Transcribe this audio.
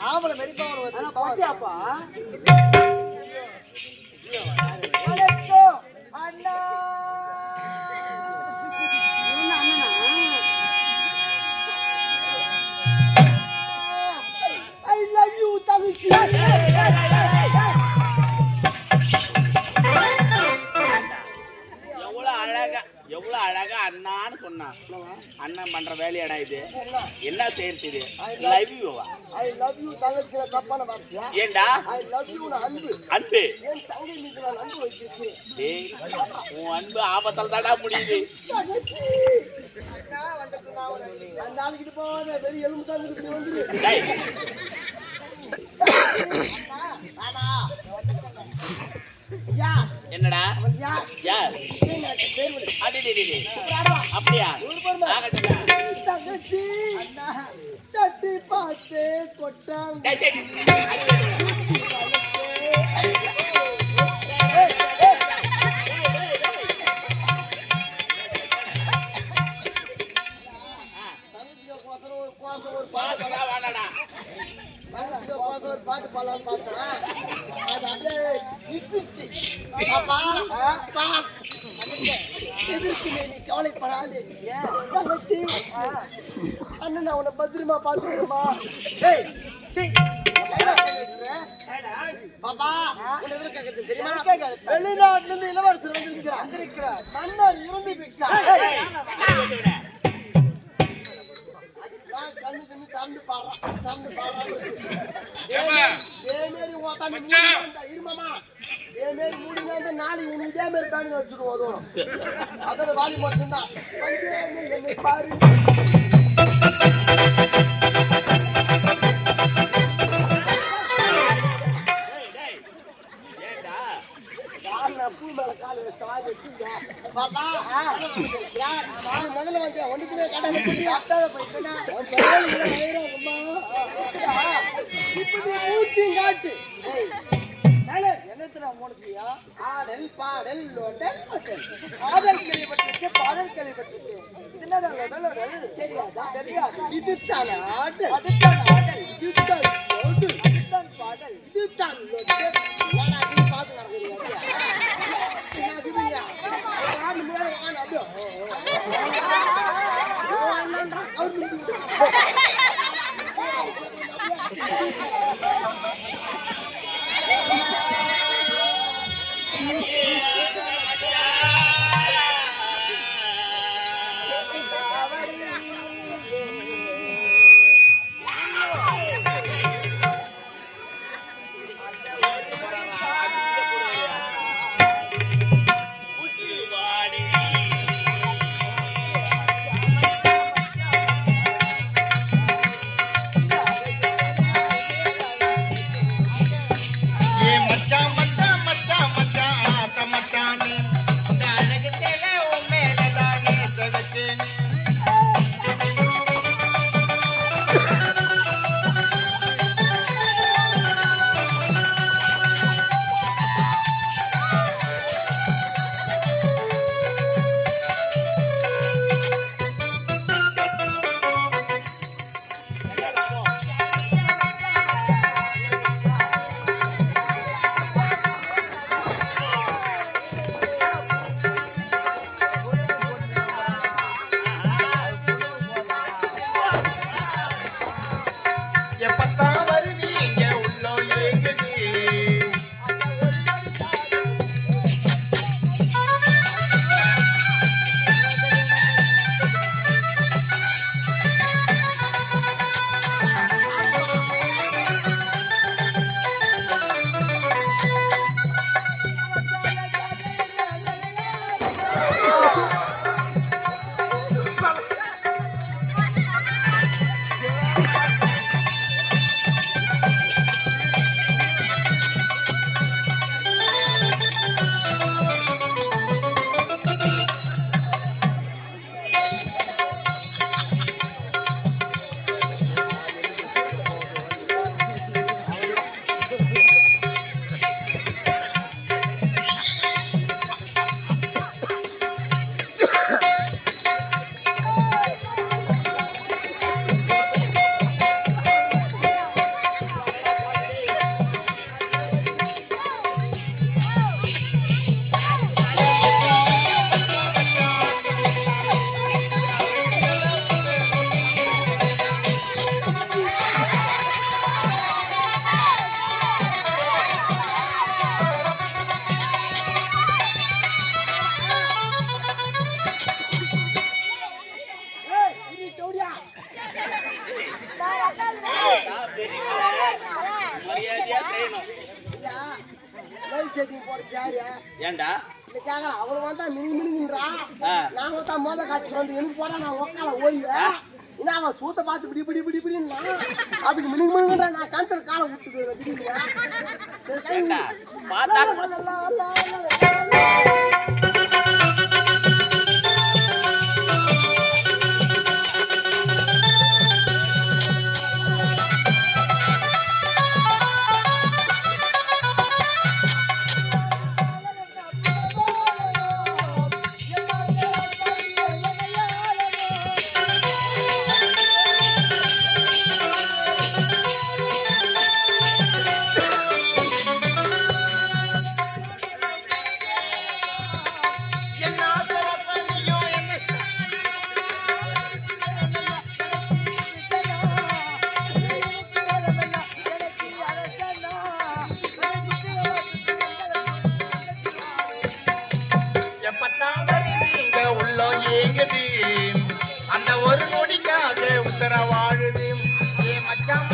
ஆம்பள மெரிப்பாவன பாத்தியாப்பா அண்ணா I love you தங்கச்சி எவ்வளவு அழகா அண்ணான்னு சொன்னான். அண்ணன் பண்ற வேலையாடா இது? என்ன செய்யறது? Love you. I love you தங்கச்சி தப்பான வார்த்தையா? ஏண்டா ஐ லவ் யூ அன்பு அன்பு ஏன் தங்கை மீது நான் அன்பு வைக்கிறேன். டேய் உன் அன்பு ஆபத்தால தாடா முடியுது. அண்ணா வந்துட்டு நான் நாளைக்கு போவாத வெறி எலும்பு தான் இருக்கு வந்துரு. டேய் அண்ணா யா என்னடா யா யார் பேர் அடி டி டி அப்படியே ஆகட்டடா தங்கச்சி அண்ணா தட்டி பாத்து கொட்டாங்க. டேய் சரி பாட்டு பாடலாம் பார்த்தா அது அப்படியே நிற்குச்சு. பாப்பா நீ கவலைப்படாது. தங்கச்சி அண்ணன் அவனை பத்திரமா பார்த்துக்கிறமா. பாப்பா தெரியுமா வெளிநாட்டுல இருந்து இளவரசர் வந்திருக்கிறார். மன்னர் இறந்து விட்டார். கண்ணு பாடுறான் நாளைக்கு உனக்கு இதே மாதிரி பேங்க் வச்சுடுவோம். அதோட வாலி மட்டும்தான் பாரு. முதல்ல வந்து ஒன்றுக்குமே கடை பண்ணி அட்டாத போயிட்டு காட்டு என்னத்துல உனக்குயா ஆடல் பாடல் லோட்டல் ஆடல் கேள்விப்பட்டிருக்கு பாடல் கேள்விப்பட்டிருக்கு. இது என்ன லோடல் தெரியாதா? தெரியாது. இதுதான் ஆடல் அதுதான் ஆடல் இதுதான் லோடல் அதுதான் பாடல் இதுதான் லோட்டல். பார்த்து நடக்கிறீங்க ஏன்டா இல்ல கேக்குறேன் அவரு வந்தா மினிமினின்றா ஆ. நான் வந்தா மோத காட்சி வந்து எனக்கு போனா நான் உக்கால ஓய்வு என்ன அவன் சூத்த பார்த்து இப்படின்னா அதுக்கு மினிமினின்றா நான் கண்டர் காலை விட்டுக்கிறேன் ஏன்டா பார்த்தா இங்க உள்ள ஏங்குது அந்த ஒரு நொடிக்காக உத்தர வாழுது மச்சான்